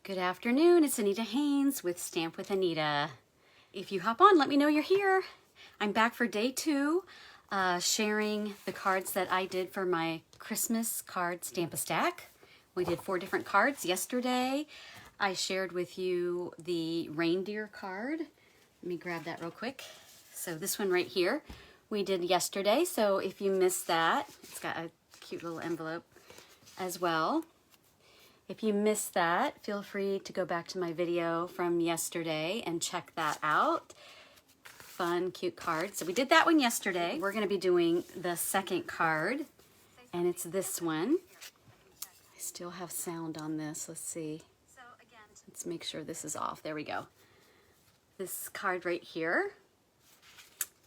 Good afternoon, it's Anita Haines with Stamp with Anita. If you hop on, let me know you're here. I'm back for day 2, sharing the cards that I did for my Christmas card Stamp-A-Stack. We did 4 different cards. Yesterday, I shared with you the reindeer card. Let me grab that real quick. So this one right here, we did yesterday. So if you missed that, it's got a cute little envelope as well. If you missed that, feel free to go back to my video from yesterday and check that out. Fun, cute card. So we did that one yesterday. We're going to be doing the second card, and it's this one. I still have sound on this. Let's see. Let's make sure this is off. There we go. This card right here.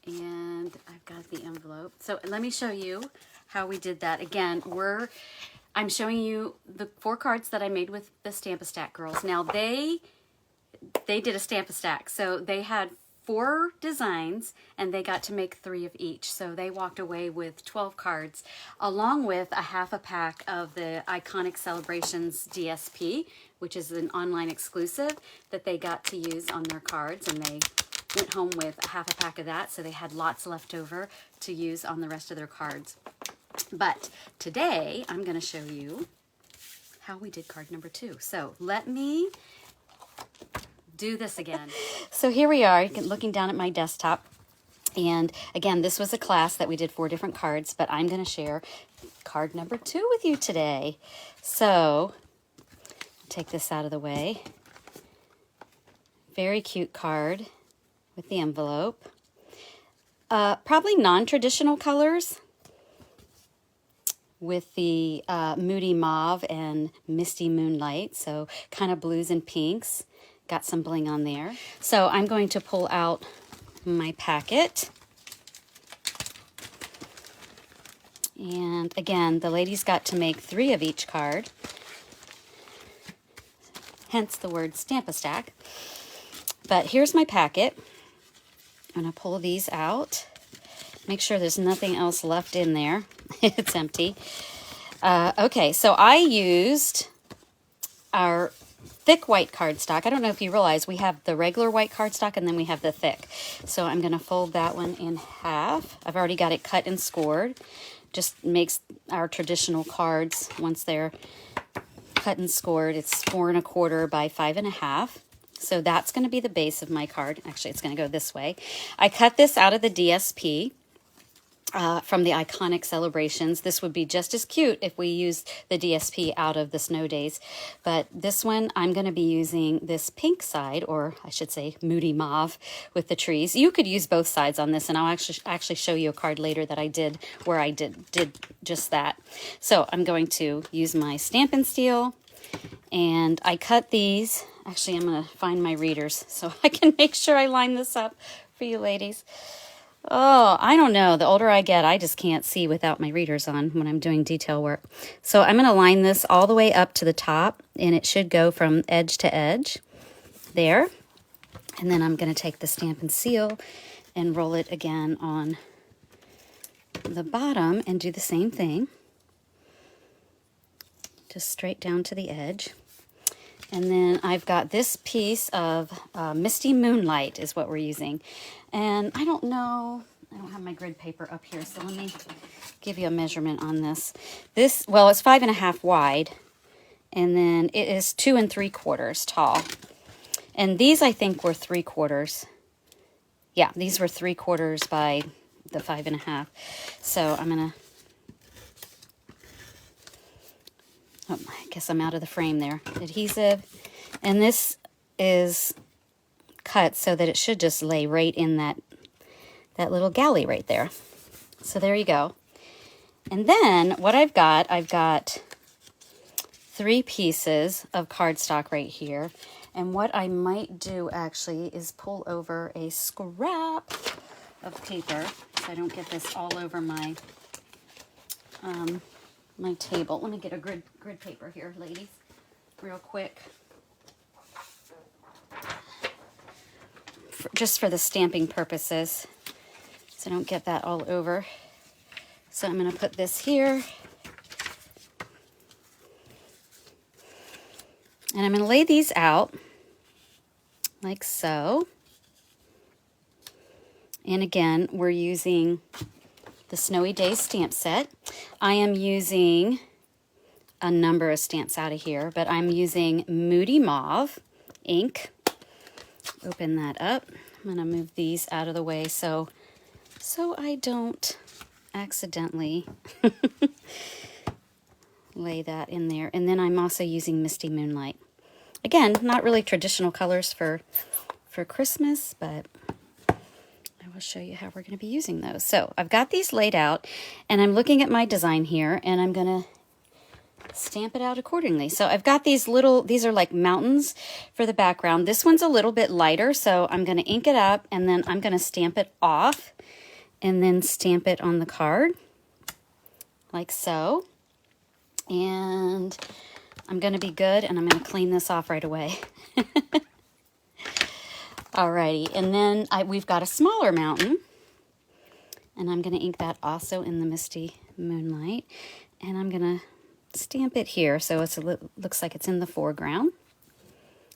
And I've got the envelope. So let me show you how we did that. Again, I'm showing you the 4 cards that I made with the Stamp-A-Stack girls. Now they did a Stamp-A-Stack, so they had 4 designs and they got to make 3 of each. So they walked away with 12 cards, along with a half a pack of the Iconic Celebrations DSP, which is an online exclusive that they got to use on their cards, and they went home with a half a pack of that, so they had lots left over to use on the rest of their cards. But today, I'm going to show you how we did card number 2. So let me do this again. So here we are, looking down at my desktop. And again, this was a class that we did 4 different cards, but I'm going to share card number 2 with you today. So I'll take this out of the way. Very cute card with the envelope. Probably non-traditional colors, with the Moody Mauve and Misty Moonlight, so kind of blues and pinks. Got some bling on there. So I'm going to pull out my packet. And again, the ladies got to make 3 of each card, hence the word Stamp-A-Stack. But here's my packet. I'm going to pull these out. Make sure there's nothing else left in there. It's empty. Okay, so I used our thick white cardstock. I don't know if you realize we have the regular white cardstock and then we have the thick. So I'm going to fold that one in half. I've already got it cut and scored. Just makes our traditional cards, once they're cut and scored, it's 4 1/4 by 5 1/2. So that's going to be the base of my card. Actually, it's going to go this way. I cut this out of the DSP. From the Iconic Celebrations. This would be just as cute if we used the DSP out of the Snow Days. But this one, I'm going to be using this pink side, or I should say Moody Mauve with the trees. You could use both sides on this, and I'll actually show you a card later that I did where I did just that. So I'm going to use my Stampin' Steel, and I cut these. Actually, I'm going to find my readers so I can make sure I line this up for you ladies. Oh, I don't know. The older I get, I just can't see without my readers on when I'm doing detail work. So I'm going to line this all the way up to the top, and it should go from edge to edge there. And then I'm going to take the Stampin' Seal and roll it again on the bottom and do the same thing. Just straight down to the edge. And then I've got this piece of Misty Moonlight is what we're using. And I don't know, I don't have my grid paper up here, so let me give you a measurement on this. Well, it's 5 1/2 wide, and then it is 2 3/4 tall. And these, I think, were 3/4. Yeah, these were 3/4 by the 5 1/2. So I'm going to, oh, I guess I'm out of the frame there. Adhesive. And this is cut so that it should just lay right in that little galley right there. So there you go. And then what I've got 3 pieces of cardstock right here. And what I might do actually is pull over a scrap of paper so I don't get this all over my my table. Let me get a grid paper here, ladies, real quick. Just for the stamping purposes, so I don't get that all over. So I'm going to put this here. And I'm going to lay these out like so. And again, we're using the Snowy Days stamp set. I am using a number of stamps out of here, but I'm using Moody Mauve ink. Open that up. I'm going to move these out of the way so I don't accidentally lay that in there. And then I'm also using Misty Moonlight. Again, not really traditional colors for Christmas, but I will show you how we're going to be using those. So I've got these laid out, and I'm looking at my design here, and I'm going to stamp it out accordingly. So I've got these are like mountains for the background. This one's a little bit lighter, so I'm going to ink it up, and then I'm going to stamp it off, and then stamp it on the card, like so. And I'm going to be good, and I'm going to clean this off right away. Alrighty, and then we've got a smaller mountain, and I'm going to ink that also in the Misty Moonlight, and I'm going to stamp it here so looks like it's in the foreground,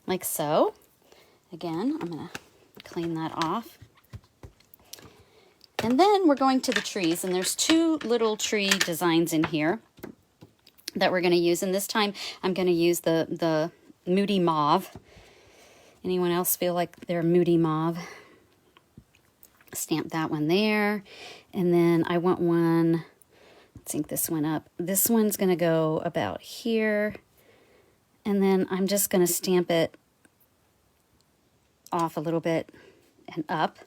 like so. Again, I'm going to clean that off. And then we're going to the trees, and there's two little tree designs in here that we're going to use, and this time I'm going to use the Moody Mauve. Anyone else feel like they're Moody Mauve? Stamp that one there. And then I want one, let's ink this one up. This one's going to go about here. And then I'm just going to stamp it off a little bit and up.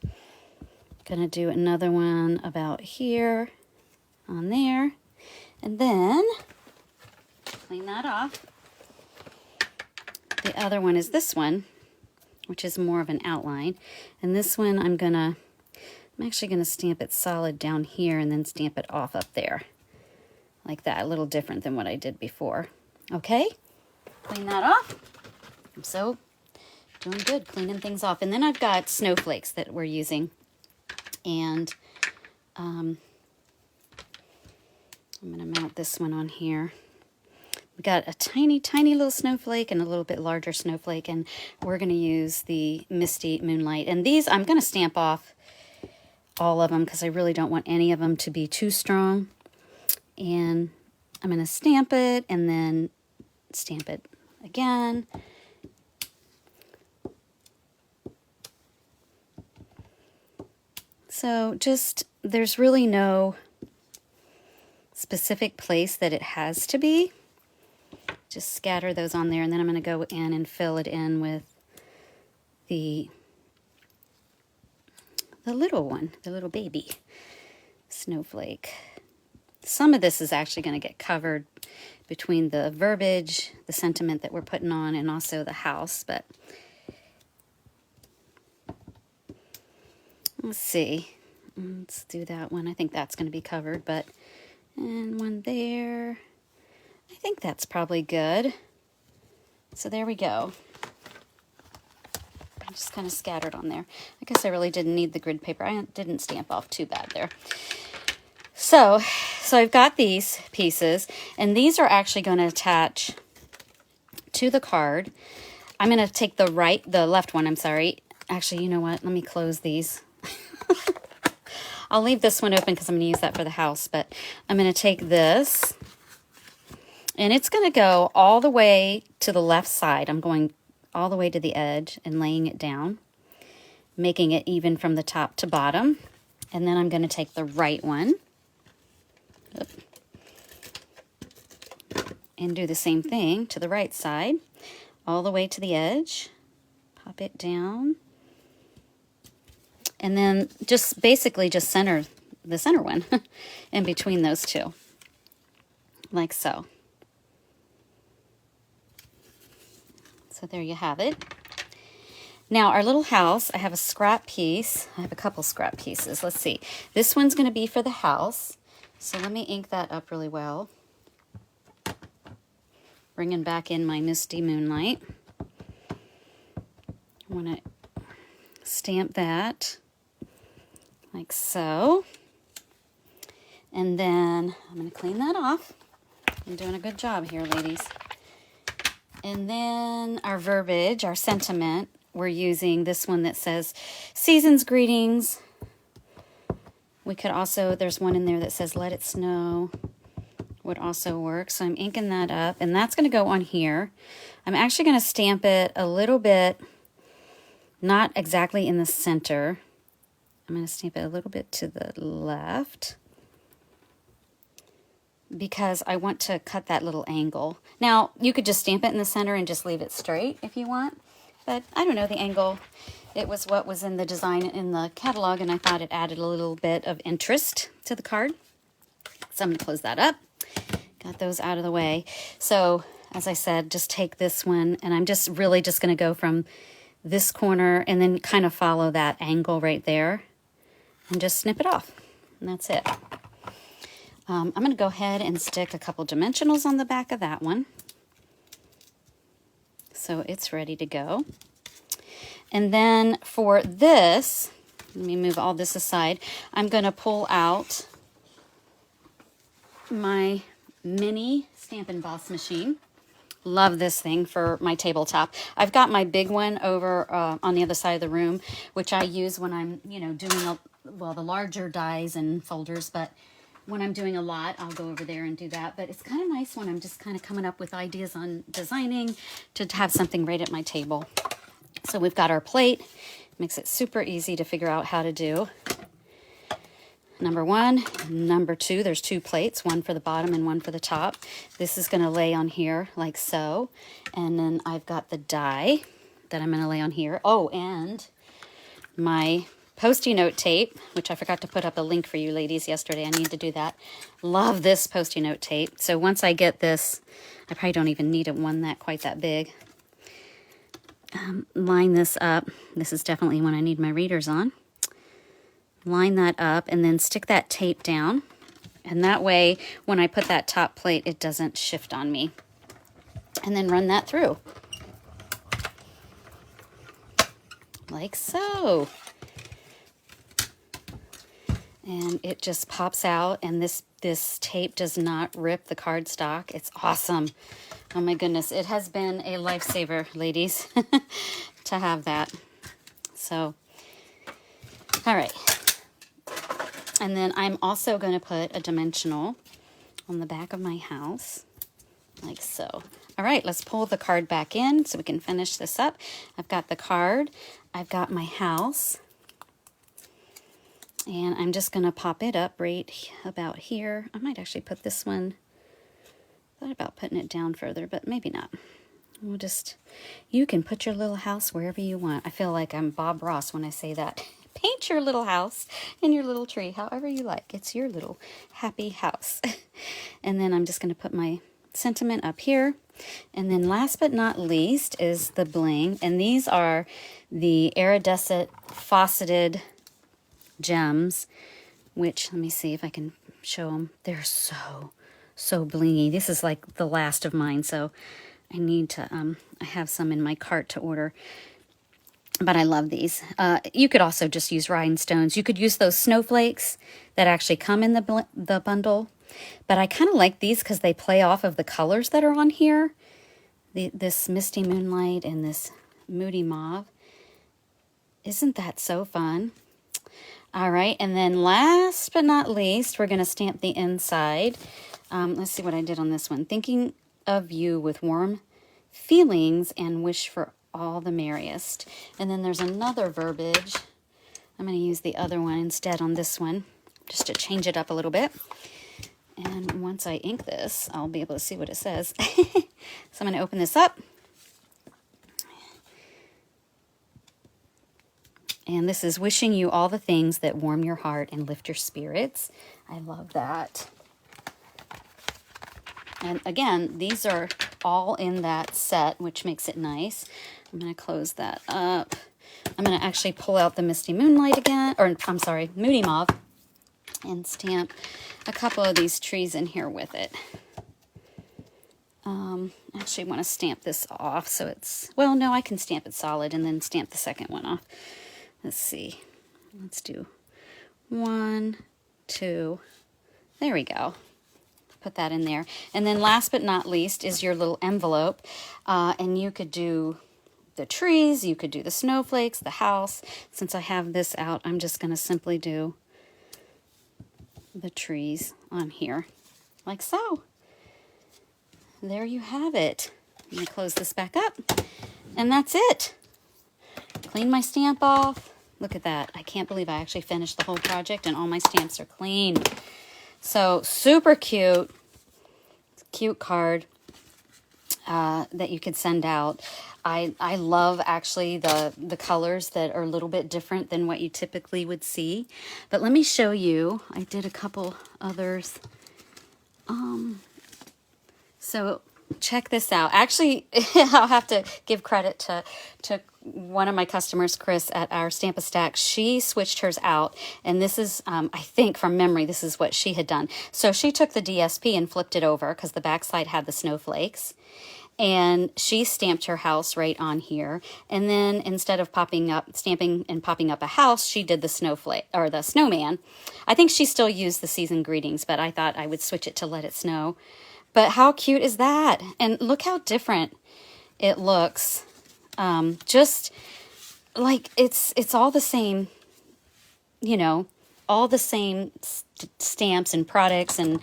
Going to do another one about here on there. And then clean that off. The other one is this one, which is more of an outline. And this one I'm actually gonna stamp it solid down here and then stamp it off up there. Like that, a little different than what I did before. Okay, clean that off. I'm so doing good cleaning things off. And then I've got snowflakes that we're using. And I'm gonna mount this one on here. We got a tiny, tiny little snowflake and a little bit larger snowflake, and we're going to use the Misty Moonlight. And these, I'm going to stamp off all of them because I really don't want any of them to be too strong. And I'm going to stamp it and then stamp it again. So there's really no specific place that it has to be. Just scatter those on there, and then I'm going to go in and fill it in with the little one, the little baby snowflake. Some of this is actually going to get covered between the verbiage, the sentiment that we're putting on, and also the house, but let's see. Let's do that one. I think that's going to be covered, and one there. I think that's probably good. So there we go. I just kind of scattered on there. I guess I really didn't need the grid paper. I didn't stamp off too bad there. So I've got these pieces, and these are actually going to attach to the card. I'm going to take the left one, I'm sorry. Actually, you know what? Let me close these. I'll leave this one open because I'm going to use that for the house, but I'm going to take this. And it's going to go all the way to the left side. I'm going all the way to the edge and laying it down, making it even from the top to bottom. And then I'm going to take the right one and do the same thing to the right side, all the way to the edge. Pop it down. And then basically center the center one in between those two, like so. So there you have it. Now our little house, I have a scrap piece. I have a couple scrap pieces. Let's see. This one's going to be for the house. So let me ink that up really well. Bringing back in my Misty Moonlight. I want to stamp that like so. And then I'm going to clean that off. I'm doing a good job here, ladies. And then our verbiage, our sentiment, we're using this one that says, season's greetings. We could also, there's one in there that says, let it snow, would also work. So I'm inking that up, and that's going to go on here. I'm actually going to stamp it a little bit, not exactly in the center. I'm going to stamp it a little bit to the left, because I want to cut that little angle. Now, you could just stamp it in the center and just leave it straight if you want, but I don't know, the angle, it was what was in the design in the catalog, and I thought it added a little bit of interest to the card. So I'm going to close that up. Got those out of the way. So, as I said, just take this one, and I'm just really just going to go from this corner and then kind of follow that angle right there and just snip it off. And that's it. I'm going to go ahead and stick a couple dimensionals on the back of that one. So it's ready to go. And then for this, let me move all this aside. I'm going to pull out my mini Stamp and Emboss machine. Love this thing for my tabletop. I've got my big one over on the other side of the room, which I use when I'm, you know, doing, the larger dies and folders, but when I'm doing a lot, I'll go over there and do that. But it's kind of nice when I'm just kind of coming up with ideas on designing to have something right at my table. So we've got our plate. Makes it super easy to figure out how to do. Number one, number two, there's two plates, one for the bottom and one for the top. This is going to lay on here like so. And then I've got the die that I'm going to lay on here. Oh, and my Post-it note tape, which I forgot to put up a link for you ladies yesterday. I need to do that. Love this Post-it note tape. So once I get this, I probably don't even need one quite that big. Line this up. This is definitely when I need my readers on. Line that up and then stick that tape down. And that way, when I put that top plate, it doesn't shift on me. And then run that through. Like so. And it just pops out, and this tape does not rip the cardstock. It's awesome. Oh my goodness, it has been a lifesaver, ladies, to have that. So, all right. And then I'm also going to put a dimensional on the back of my house, like so. All right, let's pull the card back in so we can finish this up. I've got the card. I've got my house. And I'm just going to pop it up right about here. I might actually put this one, thought about putting it down further, but maybe not. We'll just, you can put your little house wherever you want. I feel like I'm Bob Ross when I say that. Paint your little house and your little tree however you like. It's your little happy house. And then I'm just going to put my sentiment up here. And then last but not least is the bling. And these are the iridescent faceted gems, which, let me see if I can show them. They're so blingy. This is like the last of mine, so I need to, I have some in my cart to order. But I love these. You could also just use rhinestones. You could use those snowflakes that actually come in the bundle. But I kind of like these because they play off of the colors that are on here. This Misty Moonlight and this Moody Mauve. Isn't that so fun? All right, and then last but not least, we're going to stamp the inside. Let's see what I did on this one. Thinking of you with warm feelings and wish for all the merriest. And then there's another verbiage. I'm going to use the other one instead on this one, just to change it up a little bit. And once I ink this, I'll be able to see what it says. So I'm going to open this up. And this is wishing you all the things that warm your heart and lift your spirits. I love that. And again, these are all in that set, which makes it nice. I'm going to close that up. I'm going to actually pull out the Misty Moonlight again, or I'm sorry, Moody Mauve, and stamp a couple of these trees in here with it. Actually want to stamp this off so it's, well, no, I can stamp it solid and then stamp the second one off. Let's see. Let's do 1, 2. There we go. put that in there. And then last but not least is your little envelope. And you could do the trees, you could do the snowflakes, the house. Since I have this out, I'm just going to simply do the trees on here, like so. There you have it. I'm going to close this back up, and that's it. Clean my stamp off. Look at that. I can't believe I actually finished the whole project, and all my stamps are clean. So super cute. Cute card that you could send out. I love actually the colors that are a little bit different than what you typically would see. But let me show you. I did a couple others. So check this out. Actually, I'll have to give credit to one of my customers, Chris, at our Stamp-A-Stack. She switched hers out, and this is, I think from memory, this is what she had done. So she took the DSP and flipped it over because the backside had the snowflakes. And she stamped her house right on here. And then instead of stamping and popping up a house, she did the snowflake or the snowman. I think she still used the season greetings, but I thought I would switch it to let it snow. But how cute is that? And look how different it looks. Just like it's all the same, you know, all the same stamps and products and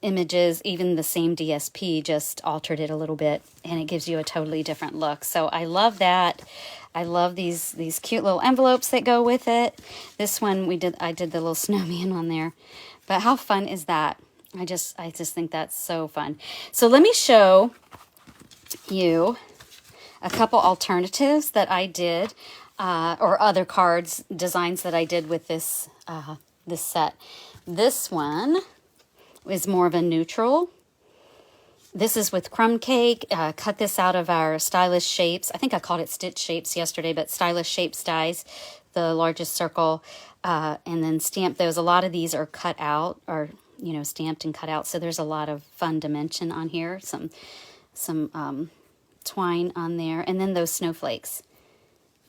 images, even the same DSP, just altered it a little bit, and it gives you a totally different look. So I love that. I love these cute little envelopes that go with it. This one I did the little snowman on there. But how fun is that? I just think that's so fun. So let me show you a couple alternatives that I did, or other cards designs that I did with this this set. This one is more of a neutral. This is with crumb cake. Cut this out of our Stylish Shapes. I think I called it Stitch Shapes yesterday, but Stylish Shapes dies, the largest circle, and then stamp those. A lot of these are cut out, or you know, stamped and cut out. So there's a lot of fun dimension on here. Some twine on there, and then those snowflakes.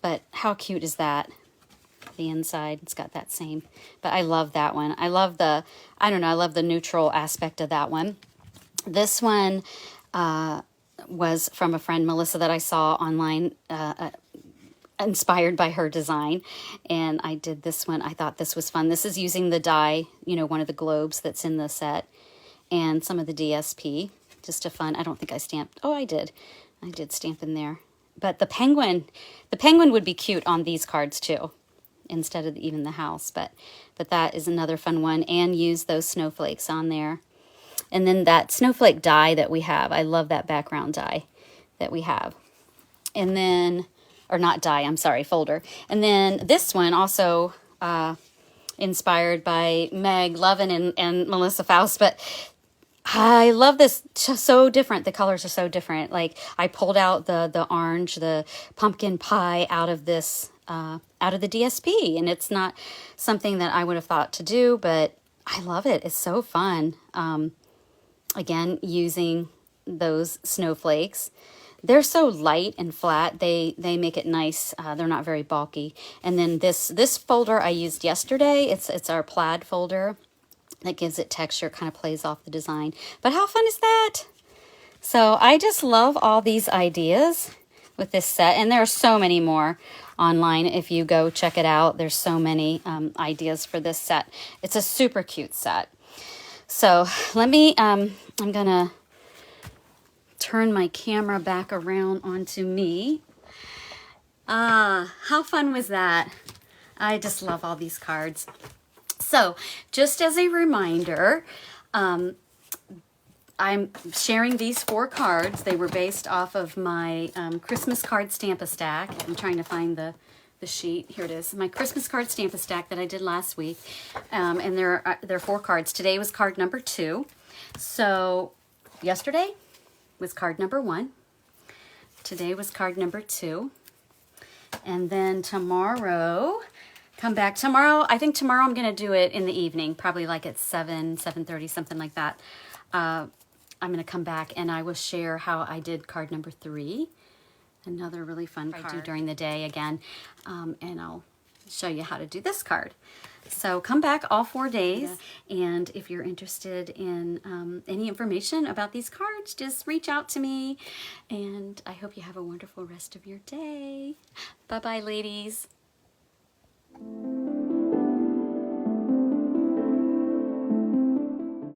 But how cute is that? The inside, it's got that same. But I love that one. I love the, I don't know, I love the neutral aspect of that one. This one was from a friend, Melissa, that I saw online, inspired by her design, and I did this one. I thought this was fun. This is using the die, you know, one of the globes that's in the set, and some of the DSP. Just a fun, I don't think I stamped. Oh, I did stamp in there. But the penguin would be cute on these cards too, instead of even the house. But that is another fun one, and use those snowflakes on there. And then that snowflake die that we have, I love that background die that we have. And then, or not die, I'm sorry, folder. And then this one also inspired by Meg Lovin and Melissa Faust, but I love this, just so different. The colors are so different. Like I pulled out the orange, the pumpkin pie out of this, out of the DSP, and it's not something that I would have thought to do, but I love it. It's so fun. Again, using those snowflakes. They're so light and flat. They make it nice. They're not very bulky. And then this folder I used yesterday. It's our plaid folder that gives it texture, kind of plays off the design. But how fun is that? So I just love all these ideas with this set. And there are so many more online. If you go check it out, there's so many ideas for this set. It's a super cute set. So let me, I'm going to turn my camera back around onto me. How fun was that? I just love all these cards. So just as a reminder, I'm sharing these 4 cards. They were based off of my Christmas card Stamp-A-Stack. I'm trying to find the sheet. Here it is. My Christmas card Stamp-A-Stack that I did last week. And there are 4 cards. Today was card number 2. So yesterday was card number 1. Today was card number 2. And then tomorrow, come back. Tomorrow, I think tomorrow I'm going to do it in the evening, probably like at 7:30, something like that. I'm going to come back and I will share how I did card number 3. Another really fun card I do during the day again. And I'll show you how to do this card. So come back all 4 days, and if you're interested in any information about these cards, just reach out to me, and I hope you have a wonderful rest of your day. Bye-bye, ladies.